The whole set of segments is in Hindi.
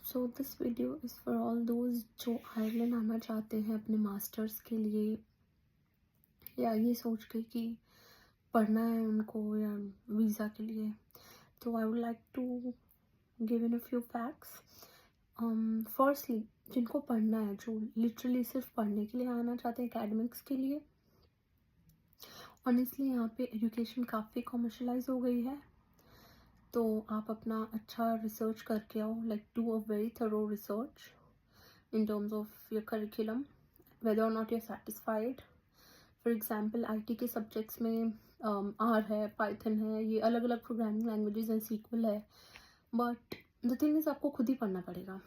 So this video is for all those जो आयरलैंड आना चाहते हैं अपने मास्टर्स के लिए, या ये सोच के कि पढ़ना है उनको, या वीज़ा के लिए। तो I would like to give in a few facts. Firstly, जिनको पढ़ना है, जो लिटरली सिर्फ पढ़ने के लिए आना चाहते हैं एकेडमिक्स के लिए, ऑनेस्टली यहाँ पे एजुकेशन काफ़ी कमर्शलाइज हो गई है। तो आप अपना अच्छा रिसर्च करके आओ, like do a very thorough research in terms of your curriculum, whether or not you're satisfied. For example, IT के सब्जेक्ट्स में R है, पाइथन है, ये अलग अलग प्रोग्रामिंग लैंग्वेजेस हैं, सीक्वल है, बट द थिंग इज़ आपको खुद ही पढ़ना पड़ेगा।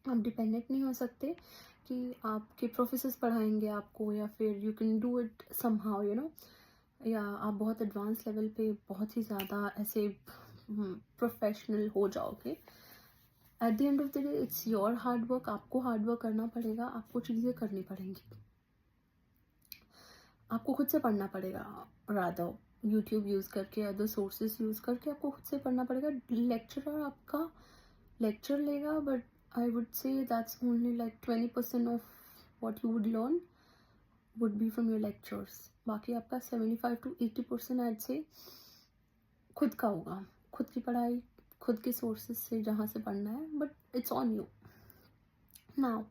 आप डिपेंडेंट नहीं हो सकते कि आपके प्रोफेसर्स पढ़ाएंगे आपको, या फिर you can do it somehow, you know, या आप बहुत एडवांस लेवल पे बहुत ही ज़्यादा ऐसे प्रोफेशनल हो जाओगे। At the end of the day it's your hard work. आपको हार्ड वर्क करना पड़ेगा, आपको चीज़ें करनी पड़ेंगी, आपको खुद से पढ़ना पड़ेगा। रादर यूट्यूब यूज़ करके, अदर सोर्सेज यूज़ करके आपको खुद से पढ़ना पड़ेगा। लेक्चरर आपका लेक्चर लेगा, बट आई वुड से that's only like 20% of what you would learn would be from your lectures. बाकी आपका 75 to 80% ऐड से खुद का होगा, खुद की पढ़ाई, खुद के सोर्सेज से जहाँ से पढ़ना है, but it's on you. Now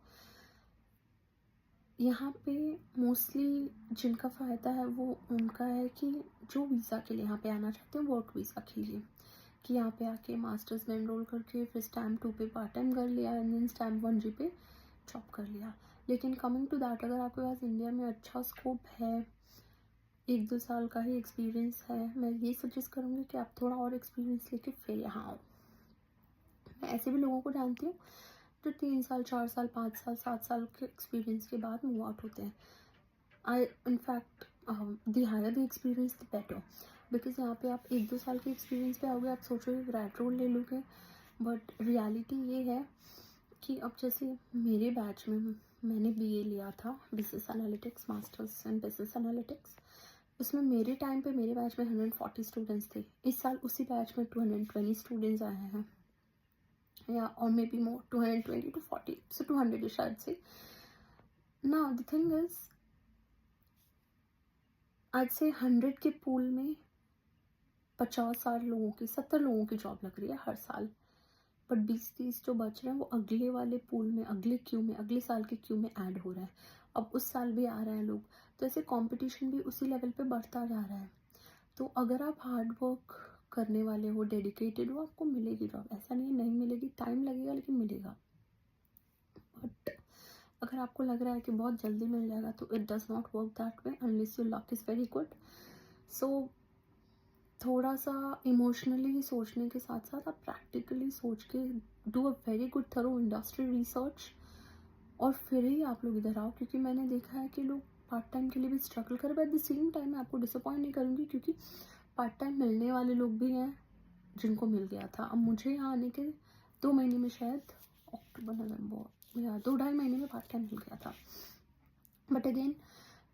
यहाँ पे मोस्टली जिनका फ़ायदा है वो उनका है कि जो वीज़ा के लिए यहाँ पे आना चाहते हैं, वर्क वीज़ा के लिए, कि यहाँ पे आके मास्टर्स में एनरोल करके फिर स्टैम्प 2 पे पार्ट टाइम कर लिया, एंड देन स्टैम्प 1G पे जॉब कर लिया। लेकिन कमिंग टू दैट, अगर आपके पास इंडिया में अच्छा स्कोप है, 1-2 साल का ही एक्सपीरियंस है, मैं ये सजेस्ट करूँगी कि आप थोड़ा और एक्सपीरियंस लेके फिर यहाँ आओ। मैं ऐसे भी लोगों को जानती हूँ जो 3 साल, 4 साल, 5 साल, 7 साल के एक्सपीरियंस के बाद मूव आउट होते हैं। I in fact the higher the experience the better, because यहाँ पे आप 1-2 साल के एक्सपीरियंस पे आओगे, आप सोचोगे ग्रेड रोल ले लोगे, बट रियलिटी ये है कि अब जैसे मेरे बैच में मैंने BA लिया था, business analytics, masters in business analytics. उसमें मेरे टाइम पे मेरे बैच में 140 स्टूडेंट्स थे। इस साल उसी बैच में 220 स्टूडेंट्स आए हैं, या और may be more, 220 to 40, so 200 शायद से। Now the thing is, आज से 100 के पूल में 50-60 लोगों की, 70 लोगों की जॉब लग रही है हर साल, बट 20-30 जो बच रहे हैं वो अगले वाले पूल में, अगले क्यू में, अगले साल के क्यू में ऐड हो रहे हैं। अब उस साल भी आ रहे हैं लोग, तो ऐसे कंपटीशन भी उसी लेवल पे बढ़ता जा रहा है। तो अगर आप हार्ड वर्क करने वाले हो, डेडिकेटेड हो, आपको मिलेगी जॉब। ऐसा नहीं है नहीं मिलेगी, टाइम लगेगा लेकिन मिलेगा। बट अगर आपको लग रहा है कि बहुत जल्दी मिल जाएगा, तो it does not work that way unless your luck is very good. So थोड़ा सा इमोशनली सोचने के साथ साथ आप प्रैक्टिकली सोच के do a very good thorough industry research, और फिर ही आप लोग इधर आओ। क्योंकि मैंने देखा है कि लोग पार्ट टाइम के लिए भी स्ट्रगल कर, but at the same time मैं आपको डिसअपॉइंट नहीं करूँगी, क्योंकि पार्ट टाइम मिलने वाले लोग भी हैं जिनको मिल गया था। अब मुझे यहाँ आने के 2 महीने में, शायद अक्टूबर नवंबर, या 2-2.5 महीने में पार्ट टाइम मिल गया था। बट अगेन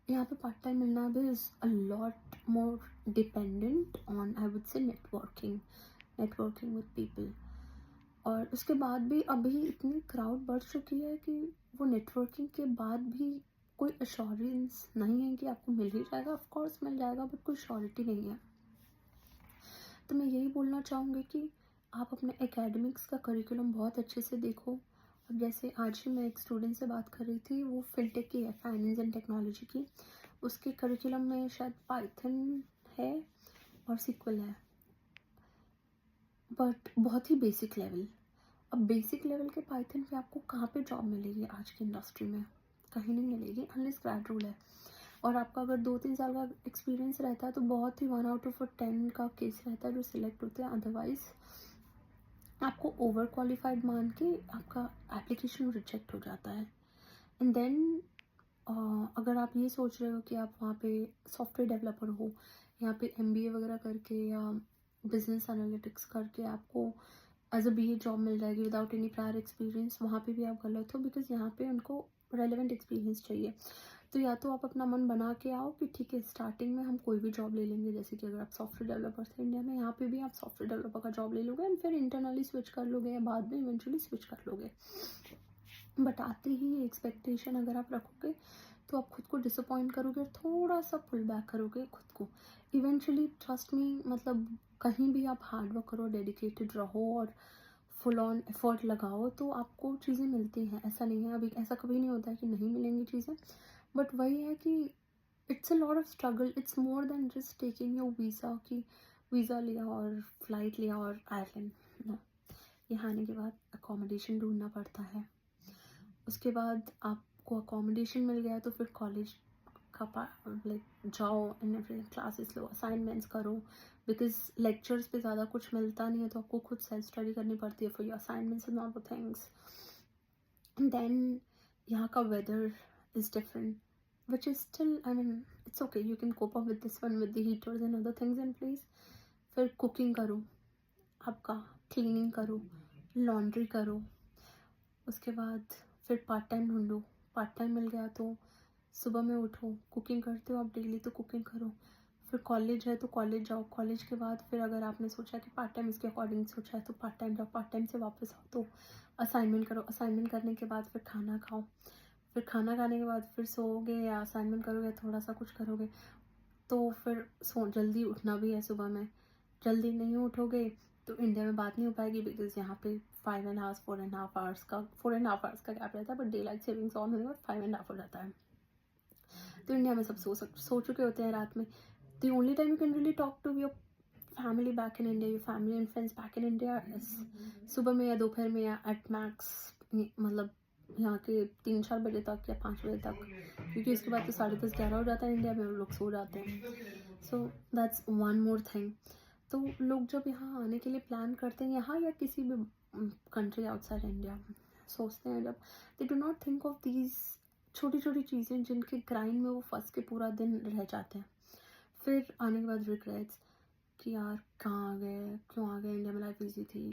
यहाँ पे पार्ट टाइम मिलना भी is a lot more dependent on, I would से, नेटवर्किंग विद पीपल। और उसके बाद भी अभी इतनी क्राउड बढ़ चुकी है कि वो नेटवर्किंग के बाद भी कोई अश्योरेंस नहीं है कि आपको मिल ही जाएगा। ऑफ कोर्स मिल जाएगा, बट कोई श्योरिटी नहीं है। तो मैं यही बोलना चाहूँगी कि आप अपने एकेडमिक्स का करिकुलम बहुत अच्छे से देखो। अब जैसे आज ही मैं एक स्टूडेंट से बात कर रही थी, वो फिनटेक की है, फाइनेंस एंड टेक्नोलॉजी की। उसके करिकुलम में शायद पाइथन है और सीक्वल है, बट बहुत ही बेसिक लेवल। अब बेसिक लेवल के पाइथन पे आपको कहाँ पे जॉब मिलेगी आज की इंडस्ट्री में? कहीं नहीं मिलेगी अनलेस ग्रेड रूल है। और आपका अगर 2-3 साल का एक्सपीरियंस रहता है तो बहुत ही 1 out of 10 का केस रहता है जो सिलेक्ट होते हैं, अदरवाइज आपको ओवर क्वालिफाइड मान के आपका एप्लीकेशन रिजेक्ट हो जाता है। एंड देन अगर आप ये सोच रहे हो कि आप वहाँ पे सॉफ्टवेयर डेवलपर हो, यहाँ पे MBA वगैरह करके या बिजनेस एनालिटिक्स करके आपको एज अ BA जॉब मिल जाएगी विदाउट एनी प्रायर एक्सपीरियंस, वहाँ पे भी आप गलत हो, बिकॉज यहाँ पे उनको रेलेवेंट एक्सपीरियंस चाहिए। तो या तो आप अपना मन बना के आओ कि ठीक है स्टार्टिंग में हम कोई भी जॉब ले लेंगे, जैसे कि अगर आप सॉफ्टवेयर डेवलपर थे इंडिया में, यहाँ पे भी आप सॉफ्टवेयर डेवलपर का जॉब ले लोगे एंड फिर इंटरनली स्विच कर लोगे या बाद में इवेंचुअली स्विच कर लोगे। बट आते ही ये एक्सपेक्टेशन अगर आप रखोगे तो आप खुद को डिसअपॉइंट करोगे और थोड़ा सा पुल बैक करोगे खुद को। इवेंचुअली ट्रस्ट मी, मतलब कहीं भी आप हार्ड वर्क करो, डेडिकेटेड रहो और फुल ऑन एफर्ट लगाओ तो आपको चीज़ें मिलती हैं। ऐसा नहीं है, अभी ऐसा कभी नहीं होता है कि नहीं मिलेंगी चीज़ें, बट वही है कि it's a lot of struggle. It's more than just taking your visa, कि वीज़ा लिया और फ्लाइट लिया और आयरलैंड। नो, यहाँ आने के बाद अकोमोडेशन ढूंढना पड़ता है, उसके बाद आपको अकोमोडेशन मिल गया तो फिर कॉलेज का लाइक जाओ and every classes low, assignments करो, बिकॉज लेक्चर्स पे ज़्यादा कुछ मिलता नहीं है तो आपको खुद सेल्फ स्टडी करनी पड़ती है for your assignments and all the things. Then यहाँ का weather is different which is still, I mean, it's okay, you can cope up with this one with the heaters and other things in place. फिर कुकिंग करो, आपका क्लीनिंग करो, लॉन्ड्री करो, उसके बाद फिर पार्ट टाइम ढूंढो। पार्ट टाइम मिल गया तो सुबह में उठो, कुकिंग करते हो आप डेली तो कुकिंग करो, फिर कॉलेज है तो कॉलेज जाओ, कॉलेज के बाद फिर अगर आपने सोचा कि पार्ट टाइम इसके अकॉर्डिंग सोचा है तो पार्ट टाइम जाओ, पार्ट टाइम से वापस आओ तो असाइनमेंट करो, असाइनमेंट करने के बाद फिर खाना खाओ, फिर खाना खाने के बाद फिर सोओगे या असाइनमेंट करोगे, थोड़ा सा कुछ करोगे तो फिर जल्दी उठना भी है सुबह में। जल्दी नहीं उठोगे तो इंडिया में बात नहीं हो पाएगी, बिकॉज यहाँ पे 5.5 4.5 आवर्स का 4.5 आवर्स का गैप रहता है, but day light savings on होने के बाद 5.5 हो जाता है। तो इंडिया में सब सो चुके होते हैं रात में। The only time you can really talk to your family back in India, your family and friends back in India सुबह में या दोपहर में या एट मैक्स, मतलब यहाँ के 3-4 बजे तक या 5 बजे तक, क्योंकि उसके बाद तो 10:30-11 हो जाता है इंडिया में, लोग सो जाते हैं। So that's one more thing. तो लोग जब यहाँ आने के लिए प्लान करते हैं, यहाँ या किसी भी कंट्री आउटसाइड इंडिया, सोचते हैं जब, they do not think of these छोटी छोटी चीज़ें जिनके ग्राइंड में वो फंस के पूरा दिन रह जाते हैं। फिर आने के बाद रिग्रेट्स कि यार कहाँ आ गए, क्यों आ गए, इंडिया में लाइफ ईजी थी।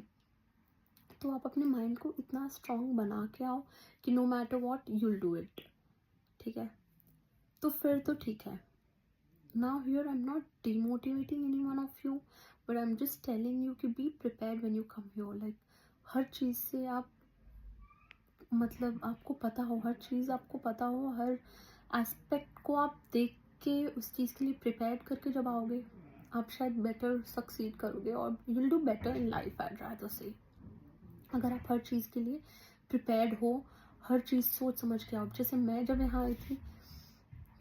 तो आप अपने माइंड को इतना स्ट्रॉन्ग बना के आओ कि no matter what you'll do it, ठीक है। तो फिर तो ठीक है। Now here I am not demotivating any one of you, but I am just telling you कि be prepared when you come here. Like हर चीज़ से आप, मतलब आपको पता हो, हर चीज़ आपको पता हो, हर एस्पेक्ट को आप देख के उस चीज़ के लिए प्रिपेयर करके जब आओगे आप शायद बेटर सक्सीड करोगे और you will do better in life, I rather से। अगर आप हर चीज़ के लिए प्रिपेयर्ड हो, हर चीज़ सोच समझ के आओ। जैसे मैं जब यहाँ आई थी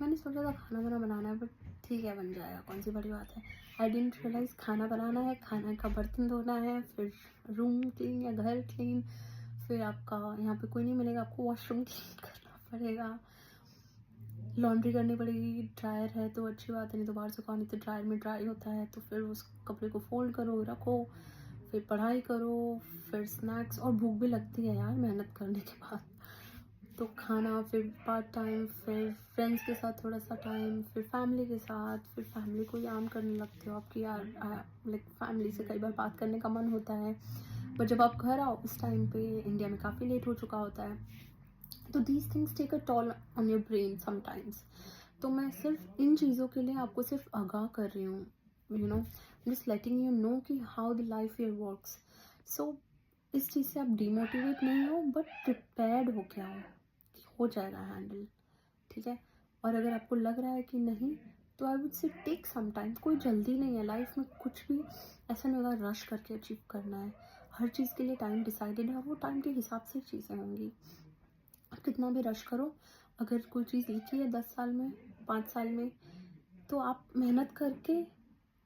मैंने सोचा था खाना वाना बनाना है, बट ठीक है बन जाएगा, कौन सी बड़ी बात है। आई डिडंट रियलाइज़ खाना बनाना है, खाना का बर्तन धोना है, फिर रूम क्लीन या घर क्लीन, फिर आपका यहाँ पे कोई नहीं मिलेगा, आपको वॉशरूम क्लीन करना पड़ेगा, लॉन्ड्री करनी पड़ेगी। ड्रायर है तो अच्छी बात है, नहीं तो बाहर सुखाओ, नहीं तो ड्रायर में ड्राई होता है तो फिर उस कपड़े को फोल्ड करो रखो, फिर पढ़ाई करो, फिर स्नैक्स, और भूख भी लगती है यार मेहनत करने के बाद। तो खाना, फिर पार्ट टाइम, फिर फ्रेंड्स के साथ थोड़ा सा टाइम, फिर फैमिली के साथ, फिर फैमिली को याद करने लगते हो आपकी यार, लाइक फैमिली से कई बार बात करने का मन होता है, बट जब आप घर आओ उस टाइम पे इंडिया में काफ़ी लेट हो चुका होता है। तो these things take a toll on your brain sometimes. तो मैं सिर्फ इन चीज़ों के लिए आपको सिर्फ आगाह कर रही हूँ, you know, just letting you know कि हाउ द लाइफ यर वर्क्स। सो इस चीज़ से आप डिमोटिवेट नहीं हो, बट प्रिपेयर्ड हो क्या हो जाएगा हैंडल, ठीक है। और अगर आपको लग रहा है कि नहीं, तो I would say take some time. कोई जल्दी नहीं है लाइफ में, कुछ भी ऐसा नहीं होगा रश करके अचीव करना है। हर चीज़ के लिए टाइम डिसाइडेड है और वो टाइम के हिसाब से चीज़ें होंगी। आप कितना भी रश करो, अगर कोई चीज़ लिखी है 10 साल में, 5 साल में, तो आप मेहनत करके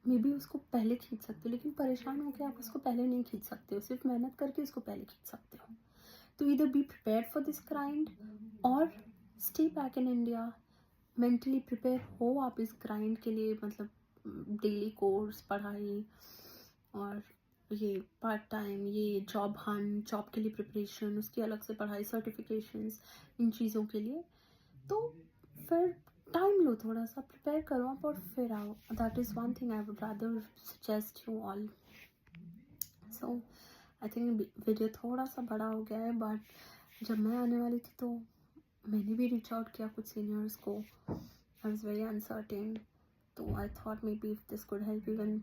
मे बी उसको पहले खींच सकते हो, लेकिन परेशान होकर आप उसको पहले नहीं खींच सकते हो, सिर्फ मेहनत करके उसको पहले खींच सकते हो। तो इधर be prepared for this grind और stay back in India, mentally prepare हो आप इस ग्राइंड के लिए, मतलब डेली कोर्स, पढ़ाई और ये पार्ट टाइम, ये जॉब हंट, जॉब के लिए प्रिपरेशन, उसकी अलग से पढ़ाई, सर्टिफिकेशंस, इन चीज़ों के लिए। तो फिर टाइम लो, थोड़ा सा प्रिपेयर करो आप और फिर आओ। That is one thing I would rather suggest you all. So I think video थोड़ा सा बड़ा हो गया है, बट जब मैं आने वाली थी तो मैंने भी रीच आउट किया कुछ सीनियर्स को. आई वॉज वेरी अनसर्टेन, तो I thought may be if this could help even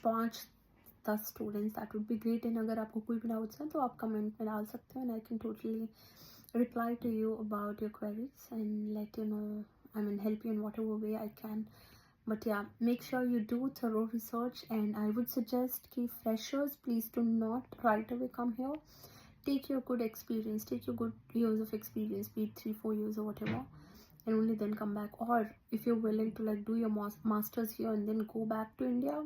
5-10 students that would be great. And अगर आपको कोई भी डाउट्स हैं तो आप कमेंट में डाल सकते हो, and I can totally reply to you about your queries and let you know, I mean help you in whatever way I can. But yeah, make sure you do thorough research, and I would suggest ki freshers, please do not right away come here. Take your good experience, take your good years of experience, be it 3-4 years or whatever, and only then come back. Or if you're willing to like do your masters here and then go back to India,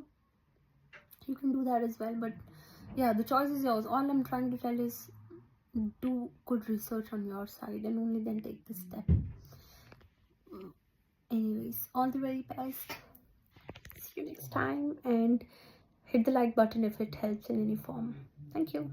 you can do that as well. But yeah, the choice is yours. All I'm trying to tell is do good research on your side and only then take this step. Anyways, all the very best. See you next time, and hit the like button if it helps in any form. Thank you.